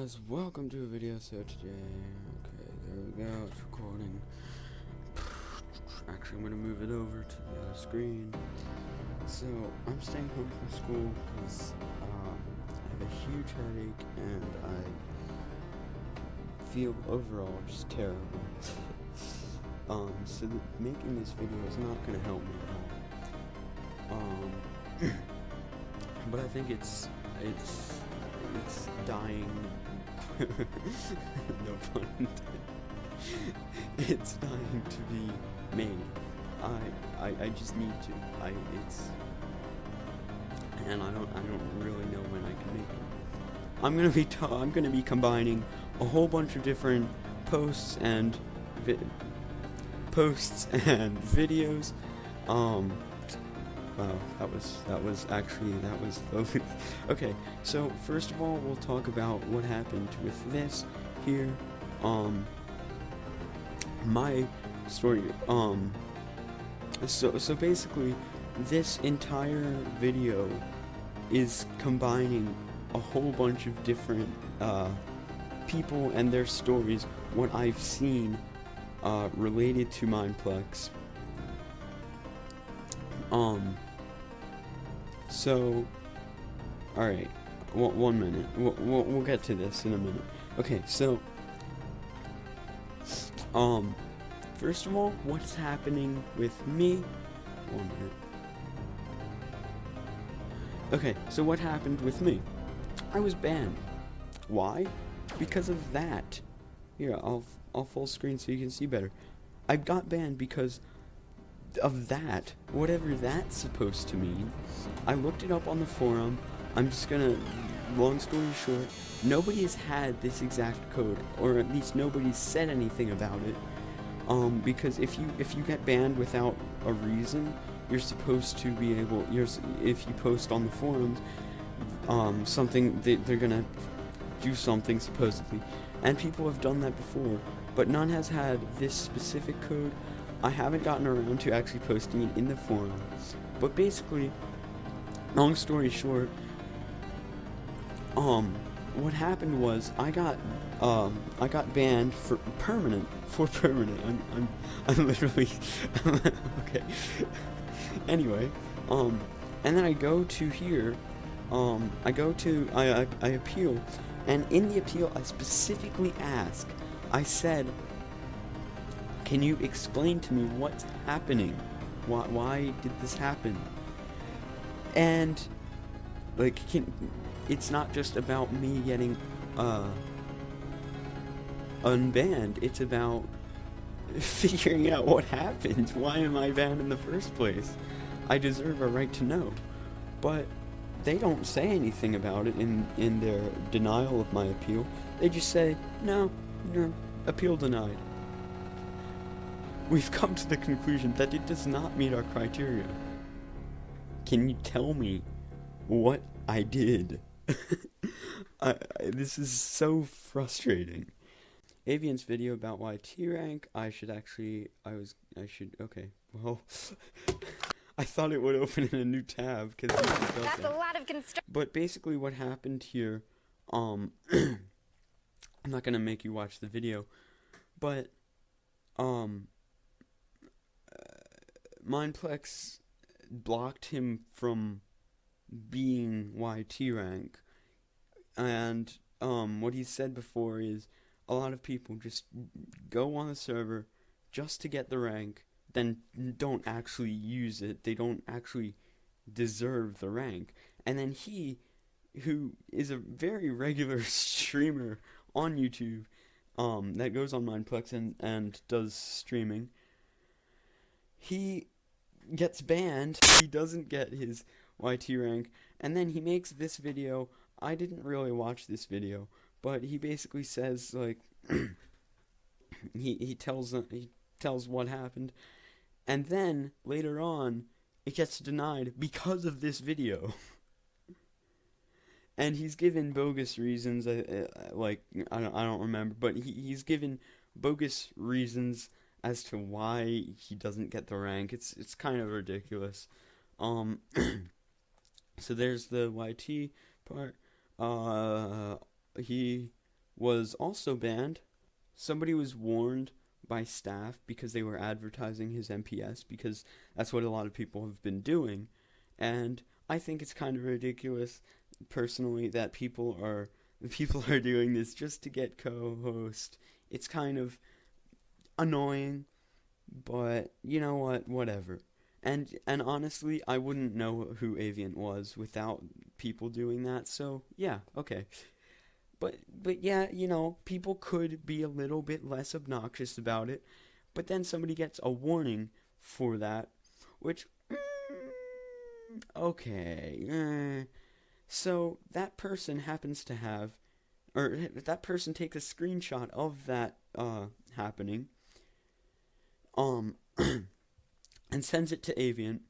guys, welcome to a video. So today, okay, there we go, it's recording. Actually, I'm gonna move it over to the other screen. So, I'm staying home from school because I have a huge headache and I feel overall just terrible. So making this video is not gonna help me at all. But I think it's dying. No pun intended. It's dying to be made. I just need to. And I don't really know when I can make it. I'm gonna be combining a whole bunch of different posts and videos. Wow, that was okay, so first of all, we'll talk about what happened with this here, my story, so basically, this entire video is combining a whole bunch of different, people and their stories, what I've seen, related to Mineplex. So, alright, one minute, we'll get to this in a minute. Okay, so, first of all, what's happening with me? 1 minute. Okay, so what happened with me? I was banned. Why? Because of that. Here, I'll full screen so you can see better. I got banned because of that, whatever that's supposed to mean. I looked it up on the forum. I'm just gonna, long story short, nobody has had this exact code, or at least nobody's said anything about it. Because if you get banned without a reason, you're supposed to be able. If you post on the forums, something they're gonna do something supposedly, and people have done that before, but none has had this specific code. I haven't gotten around to actually posting it in the forum, but basically, long story short, what happened was I got banned for permanent. I'm literally okay. Anyway, and then I go to here, I appeal, and in the appeal I specifically ask, I said, can you explain to me what's happening? Why did this happen? And, like, it's not just about me getting, unbanned. It's about figuring out what happened. Why am I banned in the first place? I deserve a right to know. But they don't say anything about it in their denial of my appeal. They just say, no, your appeal denied. We've come to the conclusion that it does not meet our criteria. Can you tell me what I did? This is so frustrating. Avian's video about YT rank, okay, well, I thought it would open in a new tab, because that's a lot of but basically what happened here, I'm not gonna make you watch the video, but, Mineplex blocked him from being YT rank, and what he said before is a lot of people just go on the server just to get the rank, then don't actually use it. They don't actually deserve the rank. And then he, who is a very regular streamer on YouTube, that goes on Mineplex and does streaming, he gets banned. He doesn't get his YT rank, and then he makes this video. I didn't really watch this video, but he basically says, like, he tells what happened, and then later on it gets denied because of this video. And he's given bogus reasons, like, I don't remember, but he's given bogus reasons as to why he doesn't get the rank. It's kind of ridiculous. So there's the YT part. He was also banned. Somebody was warned by staff because they were advertising his MPS, because that's what a lot of people have been doing. And I think it's kind of ridiculous, personally, that people are doing this just to get co-host. It's kind of annoying, but you know what? Whatever. And honestly, I wouldn't know who Aviant was without people doing that. So yeah, okay. But yeah, you know, people could be a little bit less obnoxious about it, but then somebody gets a warning for that, which okay. So that person happens to have, or that person takes a screenshot of that happening, and sends it to Aviant.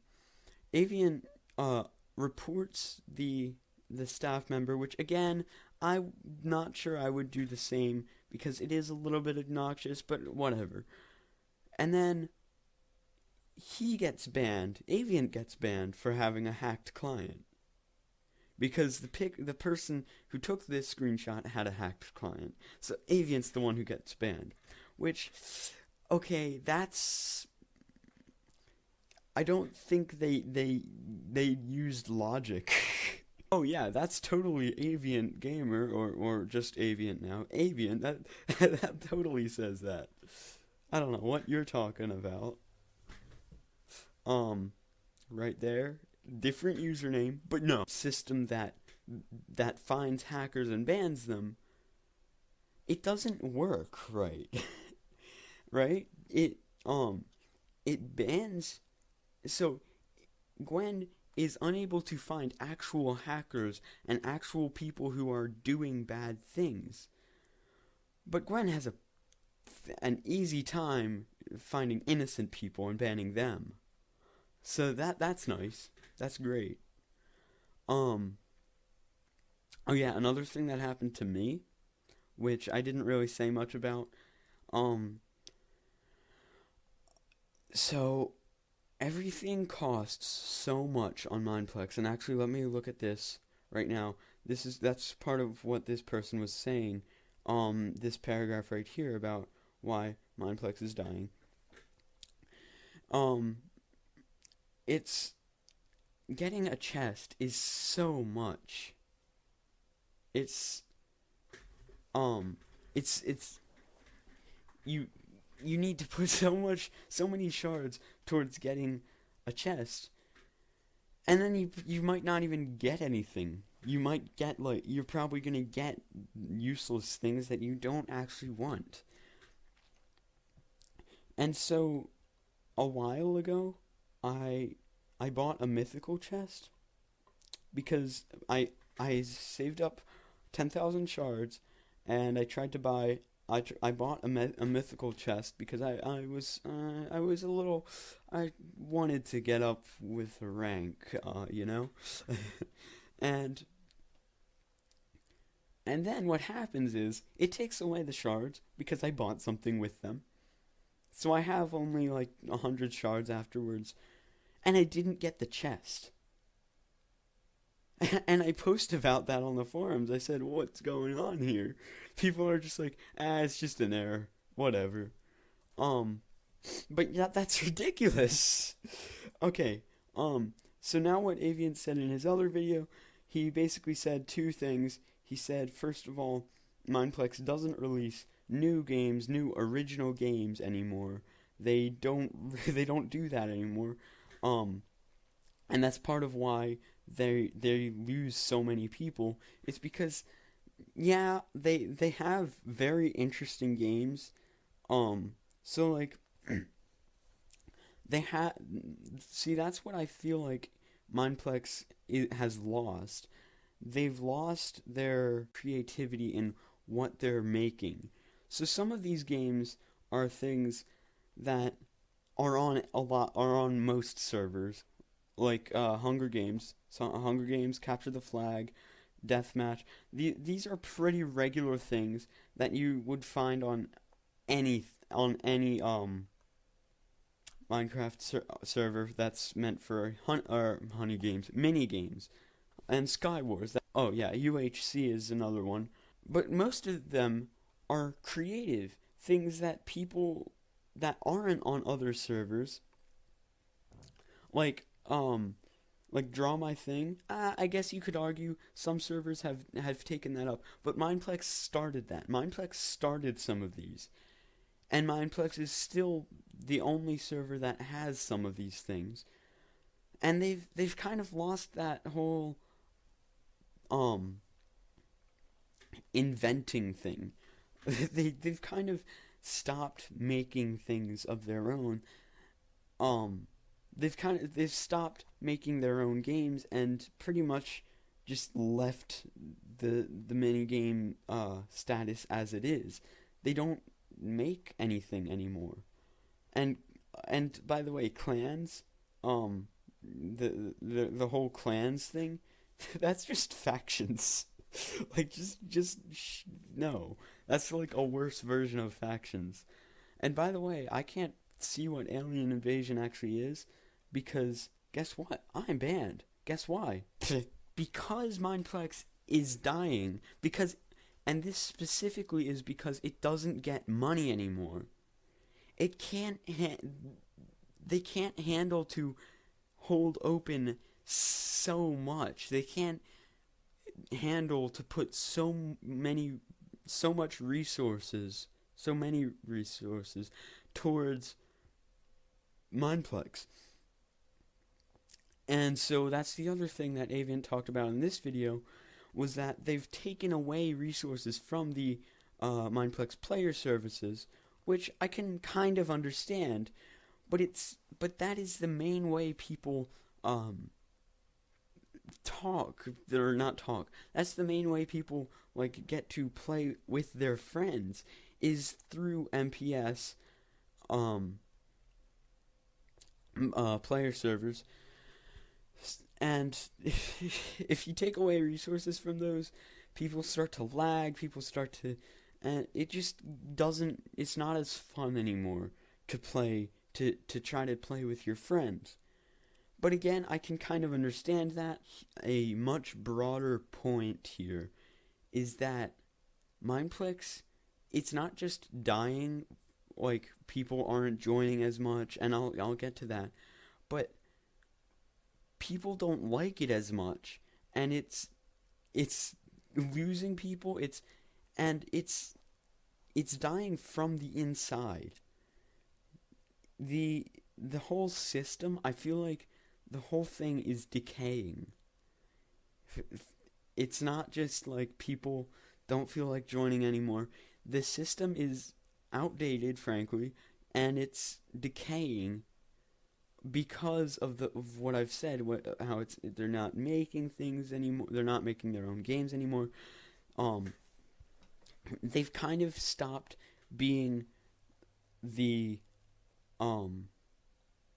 Aviant reports the staff member, which again, I'm not sure I would do the same because it is a little bit obnoxious, but whatever. And then he gets banned. Aviant gets banned for having a hacked client, because the person who took this screenshot had a hacked client. So Aviant's the one who gets banned, which, okay, that's, I don't think they used logic. Oh yeah, that's totally Aviant Gamer, or just Aviant now. Aviant, that totally says that. I don't know what you're talking about. Right there, different username, but no. System that finds hackers and bans them, it doesn't work right. Right? It bans, so Gwen is unable to find actual hackers and actual people who are doing bad things. But Gwen has an easy time finding innocent people and banning them. So that's nice. That's great. Oh yeah, another thing that happened to me, which I didn't really say much about. So everything costs so much on Mineplex, and actually, let me look at this right now. That's part of what this person was saying. This paragraph right here about why Mineplex is dying. It's getting a chest is so much. It's you need to put so many shards towards getting a chest, and then you might not even get anything. You might get, like, you're probably gonna get useless things that you don't actually want. And so a while ago, I bought a mythical chest because I saved up 10,000 shards, and I tried to buy. I bought a mythical chest because I was a little, I wanted to get up with a rank, you know, and then what happens is it takes away the shards because I bought something with them, so I have only like 100 shards afterwards, and I didn't get the chest. And I posted about that on the forums. I said, what's going on here? People are just like, it's just an error. Whatever. But yeah, that's ridiculous. Okay, so now what Aviant said in his other video, he basically said two things. He said, first of all, Mineplex doesn't release new original games anymore. They don't do that anymore. And that's part of why they lose so many people. It's because, yeah, they have very interesting games. So like that's what I feel like Mineplex has lost. They've lost their creativity in what they're making. So some of these games are things that are on most servers, like Hunger Games. So Hunger Games, Capture the Flag, Deathmatch. These are pretty regular things that you would find on any Minecraft server that's meant for honey games, mini games, and Skywars. Oh yeah, UHC is another one. but most of them are creative things that people that aren't on other servers, like Draw My Thing. I guess you could argue some servers have taken that up, but Mineplex started that. Mineplex started some of these, and Mineplex is still the only server that has some of these things. And they've kind of lost that whole um inventing thing. They've kind of stopped making things of their own. Um they've stopped making their own games and pretty much just left the mini game status as it is. They don't make anything anymore. And and by the way, clans, um the whole clans thing, that's just factions. Like no. That's like a worse version of factions. And by the way, I can't see what alien invasion actually is because guess what? I'm banned. Guess why? Because Mineplex is dying. Because and this specifically is because it doesn't get money anymore. It can't they can't handle to hold open so much. They can't handle to put so many resources towards Mineplex. And so that's the other thing that Avian talked about in this video, was that they've taken away resources from the Mineplex player services, which I can kind of understand, but that is the main way people talk, or not talk. That's the main way people like get to play with their friends, is through MPS player servers. And if you take away resources from those, people start to lag, people start to, and it just doesn't, it's not as fun anymore to play, to try to play with your friends. But again, I can kind of understand that. A much broader point here is that Mineplex, it's not just dying, like people aren't joining as much, and I'll get to that, but people don't like it as much, and it's losing people. It's dying from the inside. The whole system, I feel like the whole thing is decaying. It's not just like people don't feel like joining anymore. The system is outdated, frankly, and it's decaying because of what I've said, how they're not making things anymore. They're not making their own games anymore. They've kind of stopped being the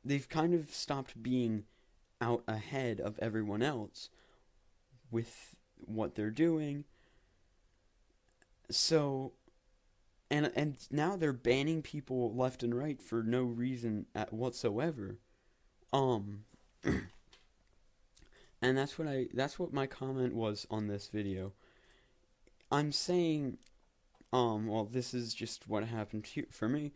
they've kind of stopped being out ahead of everyone else with what they're doing. So and now they're banning people left and right for no reason whatsoever. And that's what my comment was on this video. I'm saying, well, this is just what happened for me.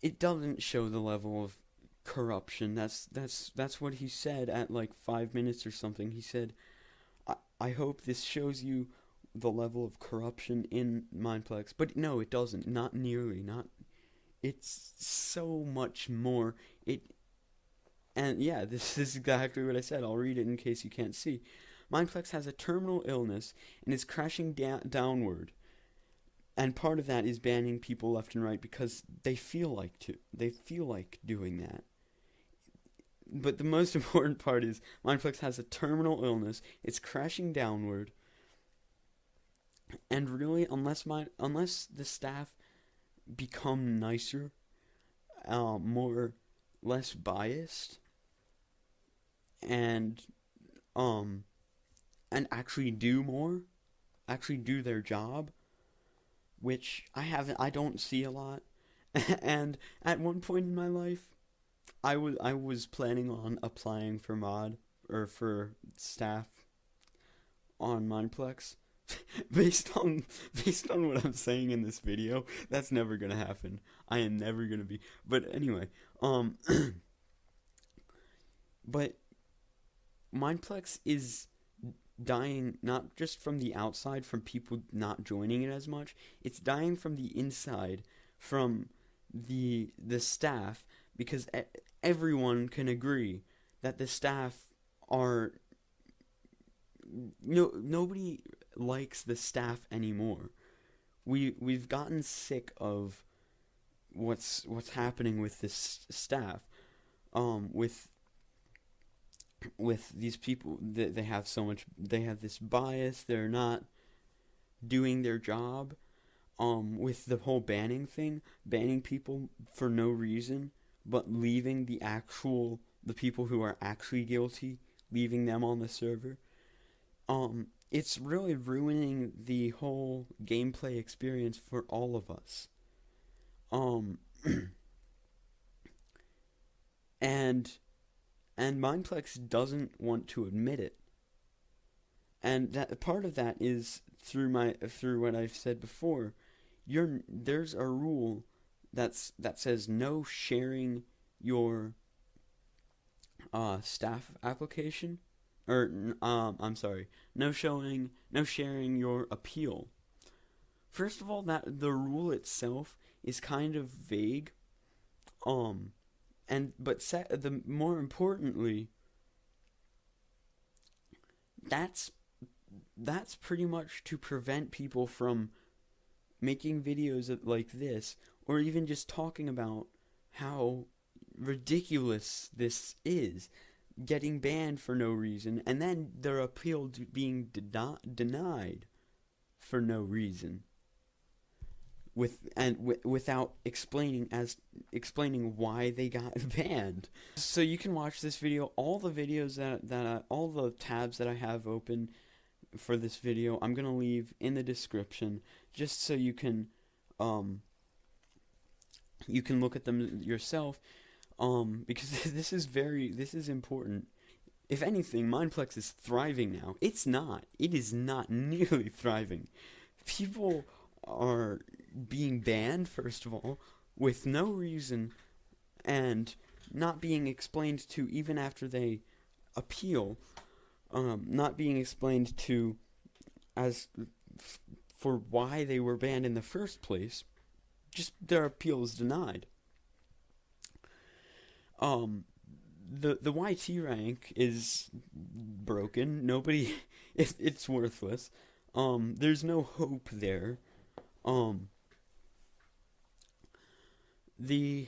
It doesn't show the level of corruption. That's what he said at like 5 minutes or something. He said, I hope this shows you the level of corruption in Mineplex. But no, it doesn't. Not nearly. It's so much more. And yeah, this is exactly what I said. I'll read it in case you can't see. Mineplex has a terminal illness and is crashing downward. And part of that is banning people left and right because they feel like doing that. But the most important part is Mineplex has a terminal illness. It's crashing downward. And really, unless the staff become nicer, less biased, and actually do their job, which I don't see a lot. And at one point in my life, I was planning on applying for mod or for staff on Mineplex based on what I'm saying in this video, that's never gonna happen. I am never gonna be. But anyway, but Mineplex is dying not just from the outside, from people not joining it as much. It's dying from the inside, from the staff, because everyone can agree that the staff are nobody likes the staff anymore. We've gotten sick of what's happening with this staff, with these people. They have this bias. They're not doing their job. With the whole banning thing, banning people for no reason, but leaving the people who are actually guilty, leaving them on the server. It's really ruining the whole gameplay experience for all of us. And Mineplex doesn't want to admit it. And that part of that is through what I've said before. There's a rule that says no sharing your staff application, or I'm sorry, no sharing your appeal. First of all, that the rule itself is kind of vague, but more importantly, that's pretty much to prevent people from making videos like this, or even just talking about how ridiculous this is, getting banned for no reason, and then their appeal being denied for no reason, without explaining why they got banned. So you can watch this video. All the videos all the tabs that I have open for this video, I'm gonna leave in the description, just so you can look at them yourself, because this is important. If anything, Mineplex is thriving now. It's not. It is not nearly thriving. People are being banned, first of all, with no reason, and not being explained to even after they appeal. Not being explained to for why they were banned in the first place. Just their appeal is denied. The YT rank is broken. Nobody, it's worthless. There's no hope there. The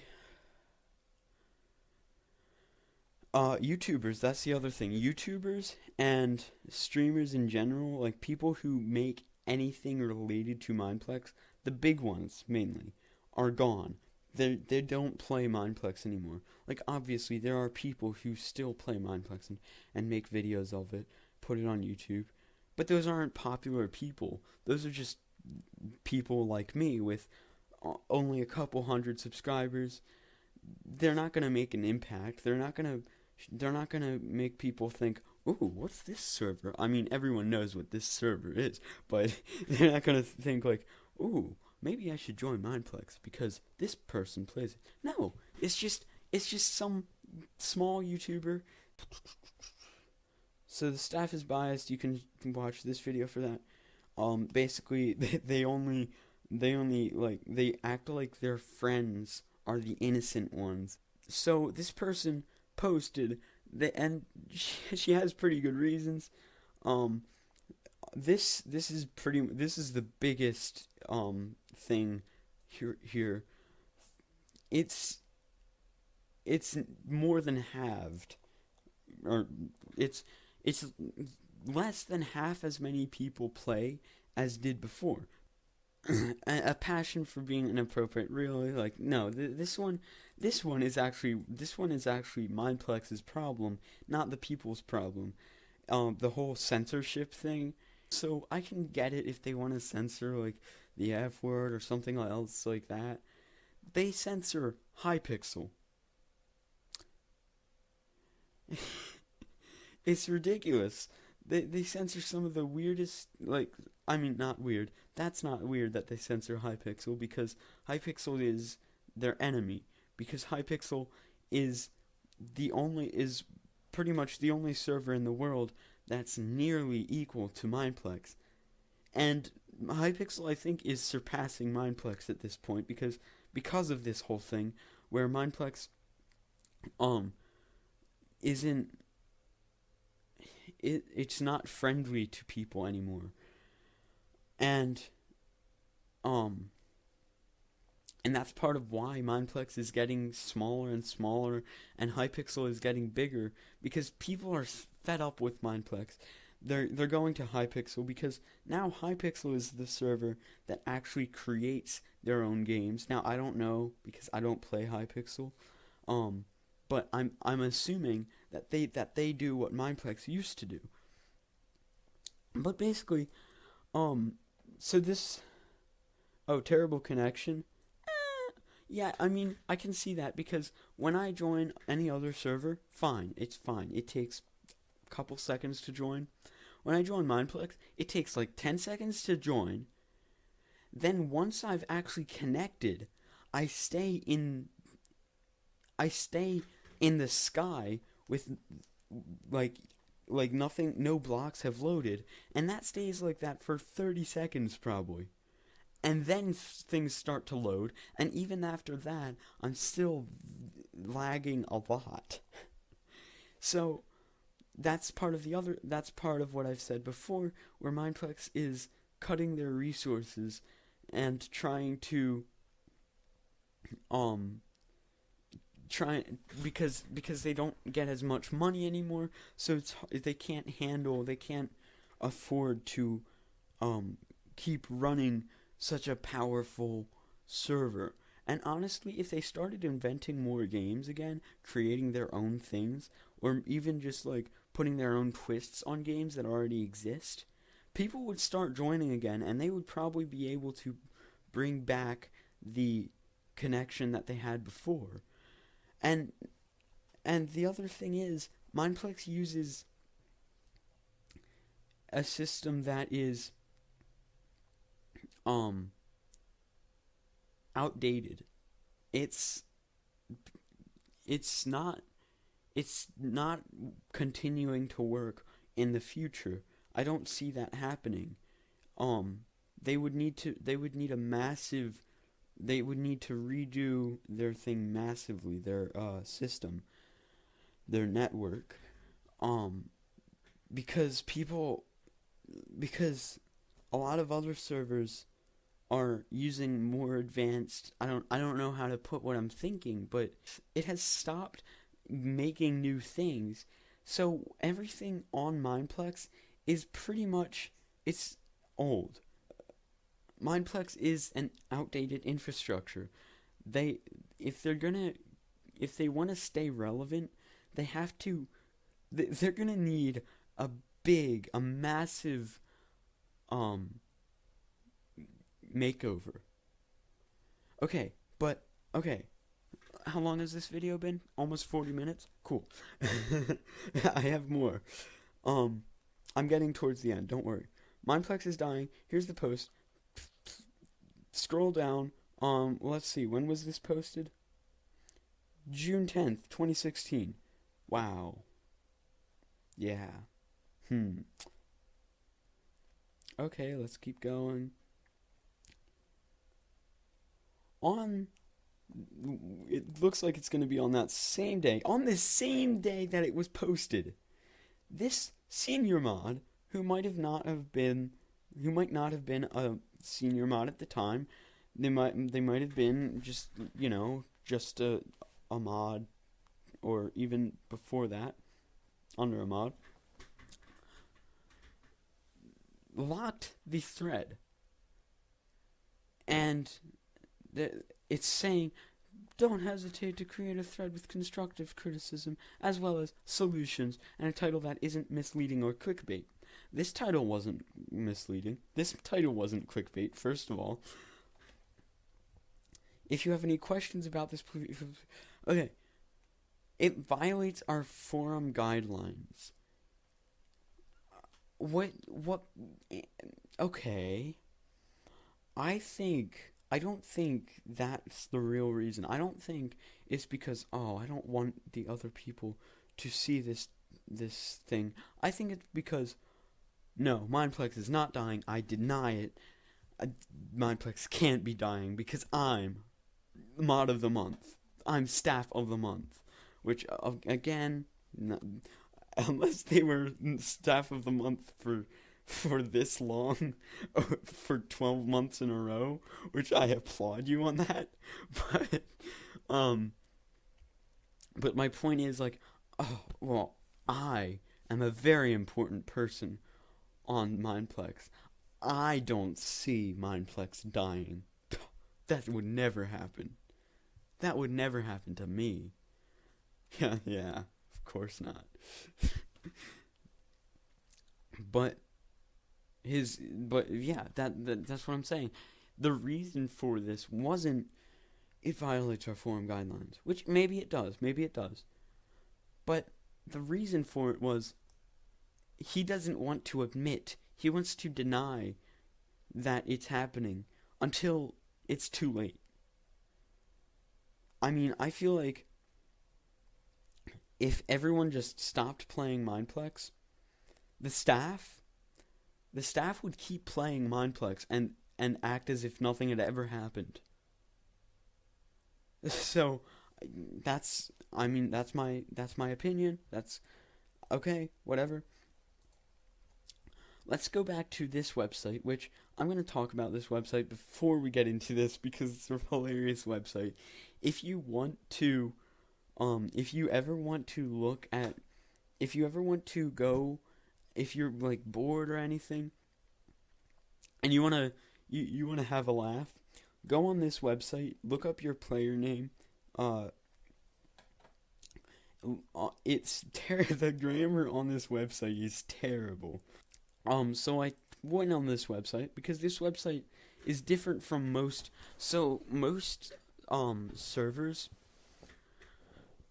YouTubers, that's the other thing. YouTubers and streamers in general, like people who make anything related to Mineplex, the big ones mainly, are gone. They don't play Mineplex anymore. Like, obviously, there are people who still play Mineplex and make videos of it, put it on YouTube, but those aren't popular people. Those are just people like me with only a couple hundred subscribers. They're not gonna make an impact. They're not gonna make people think, "Ooh, what's this server?" I mean, everyone knows what this server is, but they're not gonna think like, "Ooh, maybe I should join Mineplex because this person plays it." No, it's just some small YouTuber. So the staff is biased. You can watch this video for that. Basically, they act like their friends are the innocent ones. So this person posted and she has pretty good reasons. This is the biggest thing here. It's more than halved, or it's less than half as many people play as did before. A passion for being inappropriate, really? Like, no, this one is actually Mineplex's problem, not the people's problem. The whole censorship thing. So I can get it if they want to censor like the F word or something else like that. They censor Hypixel. It's ridiculous. They censor some of the weirdest, like, I mean, not weird. That's not weird that they censor Hypixel, because Hypixel is their enemy. Because Hypixel is is pretty much the only server in the world that's nearly equal to Mineplex. And Hypixel, I think, is surpassing Mineplex at this point, because of this whole thing, where Mineplex isn't it's not friendly to people anymore. And and that's part of why Mineplex is getting smaller and smaller, and Hypixel is getting bigger, because people are fed up with Mineplex. They're going to Hypixel, because now Hypixel is the server that actually creates their own games. Now, I don't know, because I don't play Hypixel, but I'm assuming that they do what Mineplex used to do. But basically, so this, terrible connection. Yeah, I mean, I can see that, because when I join any other server, fine, it's fine. It takes a couple seconds to join. When I join Mineplex, it takes like 10 seconds to join. Then once I've actually connected, I stay in the sky with like nothing, no blocks have loaded, and that stays like that for 30 seconds probably. And then things start to load, and even after that, I'm still lagging a lot. So that's part of what I've said before, where Mineplex is cutting their resources and trying to because they don't get as much money anymore, so they can't afford to keep running such a powerful server. And honestly, if they started inventing more games again, creating their own things, or even just like putting their own twists on games that already exist, people would start joining again, and they would probably be able to bring back the connection that they had before. And the other thing is, Mineplex uses a system that is outdated. It's not continuing to work in the future. I don't see that happening. They would need to redo their thing massively, their system, their network, because a lot of other servers are using more advanced, I don't know how to put what I'm thinking, but it has stopped making new things. So everything on Mineplex is pretty much, it's old. Mineplex is an outdated infrastructure. If they want to stay relevant, they're gonna need a massive makeover. Okay. How long has this video been? Almost 40 minutes? Cool. I have more. I'm getting towards the end, don't worry. Mineplex is dying. Here's the post. Scroll down. Let's see, when was this posted? June 10th, 2016. Wow. Yeah. Okay, let's keep going. It looks like it's going to be on that same day, on the same day that it was posted. This senior mod, who might not have been a senior mod at the time, they might have been just a mod, or even before that, under a mod, locked the thread, and it's saying, don't hesitate to create a thread with constructive criticism as well as solutions, and a title that isn't misleading or clickbait. This title wasn't misleading. This title wasn't clickbait, first of all. If you have any questions about this, please. Okay. It violates our forum guidelines. what, okay. I don't think that's the real reason. I don't think it's because, oh, I don't want the other people to see this thing. I think it's because, no, Mineplex is not dying. I deny it. Mineplex can't be dying because I'm mod of the month. I'm staff of the month, which again, unless they were staff of the month for this long, for 12 months in a row, which I applaud you on that. But but my point is, like, oh well, I am a very important person on Mineplex. I don't see Mineplex dying. That would never happen. That would never happen to me. Yeah, of course not. but yeah, that's what I'm saying. The reason for this wasn't it violates our forum guidelines, which maybe it does, but the reason for it was he doesn't want to admit, he wants to deny that it's happening until it's too late. I mean, I feel like if everyone just stopped playing Mineplex, the staff would keep playing Mineplex and act as if nothing had ever happened. So that's my opinion. That's okay, whatever. Let's go back to this website, which I'm going to talk about this website before we get into this because it's a hilarious website. If you want to, if you ever want to go, if you're like bored or anything, and you want to have a laugh, go on this website, look up your player name. The grammar on this website is terrible. So I went on this website because this website is different from most. So most servers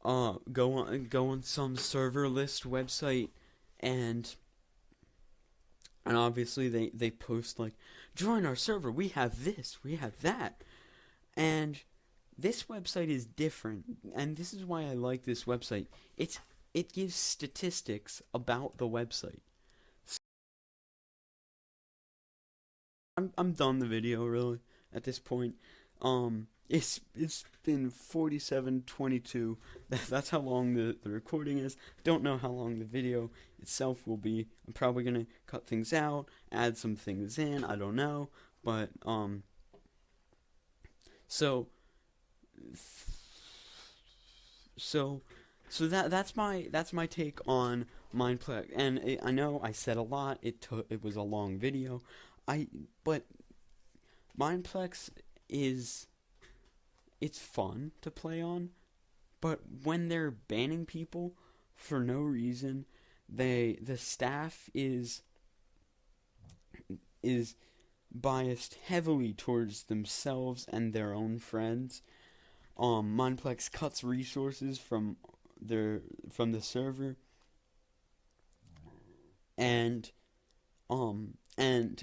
go on some server list website, and obviously they post like, join our server, we have this, we have that. And this website is different, and this is why I like this website. It gives statistics about the website. I'm done the video really at this point. It's been 47:22. That's how long the recording is. Don't know how long the video itself will be. I'm probably gonna cut things out, add some things in. I don't know, but so that's my take on Mineplex. And I know I said a lot. It was a long video. But Mineplex it's fun to play on, but when they're banning people for no reason, the staff is biased heavily towards themselves and their own friends. Mineplex cuts resources from the server, and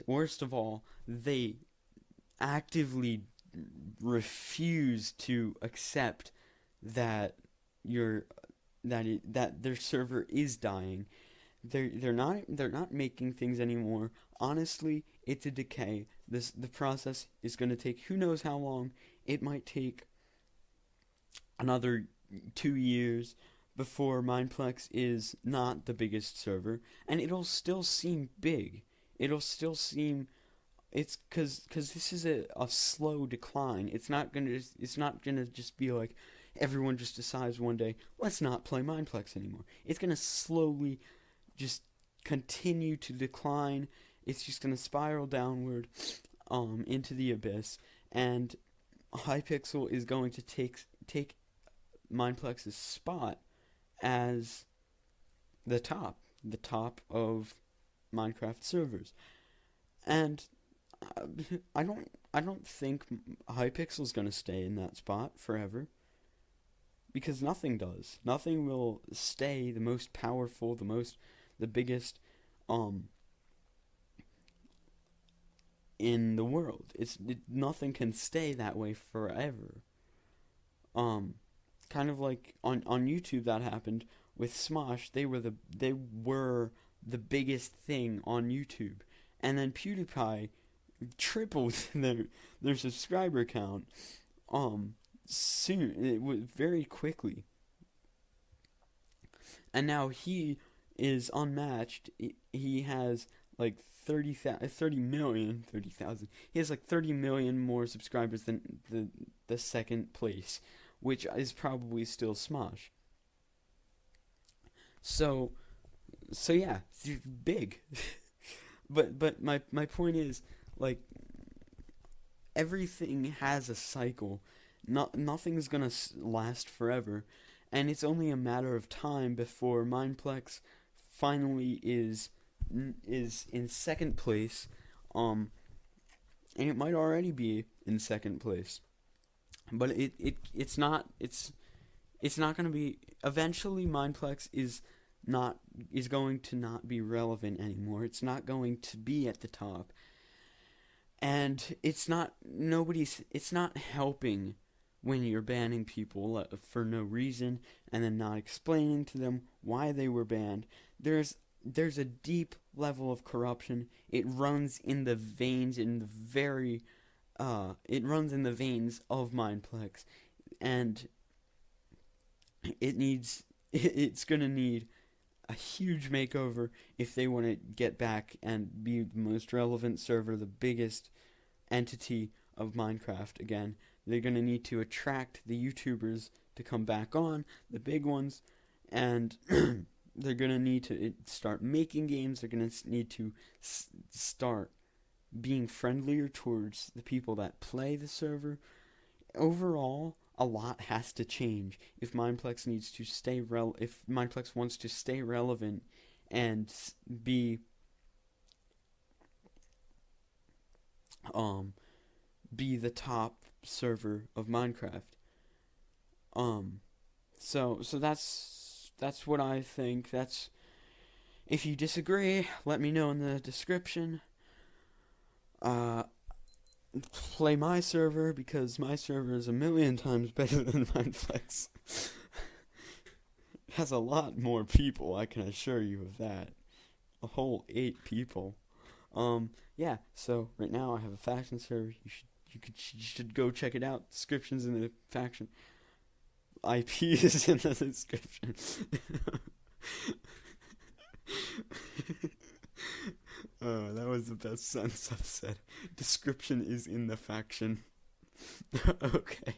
worst of all, they actively refuse to accept that their server is dying. They're not making things anymore. Honestly, it's a decay. The process is going to take who knows how long. It might take another 2 years before Mineplex is not the biggest server, and it'll still seem big. It'll still seem, it's because this is a slow decline. It's not gonna just be like everyone just decides one day, let's not play Mineplex anymore. It's gonna slowly just continue to decline. It's just gonna spiral downward into the abyss, and Hypixel is going to take Mineplex's spot as the top of Minecraft servers. And I don't think Hypixel's gonna stay in that spot forever, because nothing does. Nothing will stay the most powerful, the biggest in the world. Nothing can stay that way forever. Kind of like on YouTube that happened with Smosh. They were the biggest thing on YouTube, and then PewDiePie tripled their subscriber count. Soon it was very quickly, and now he is unmatched. He has like 30 million, 30,000. He has like 30 million more subscribers than the second place, which is probably still Smosh. So yeah, big. but my point is, like, everything has a cycle. Nothing's gonna last forever, and it's only a matter of time before Mineplex finally is in second place, and it might already be in second place, but it's not gonna be. Eventually, Mineplex is going to not be relevant anymore. It's not going to be at the top, and it's not helping when you're banning people for no reason and then not explaining to them why they were banned. There's a deep level of corruption. It runs in the veins, it runs in the veins of Mineplex, and it's gonna need a huge makeover if they want to get back and be the most relevant server, the biggest entity of Minecraft again. They're going to need to attract the YouTubers to come back on, the big ones, and they're going to need to start making games. They're going to need to start being friendlier towards the people that play the server. Overall, a lot has to change if Mineplex needs to stay if Mineplex wants to stay relevant and be the top server of Minecraft. So that's what I think. If you disagree, let me know in the description. Play my server, because my server is 1,000,000 times better than Mineplex. It has a lot more people, I can assure you of that. A whole 8 people. Yeah, so right now I have a faction server. You should go check it out. Description's in the faction. IP is in the description. Oh, that was the best sentence I've said. Description is in the faction. Okay.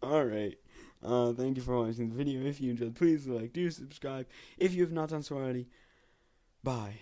Alright. Thank you for watching the video. If you enjoyed, please like, do subscribe. If you have not done so already, bye.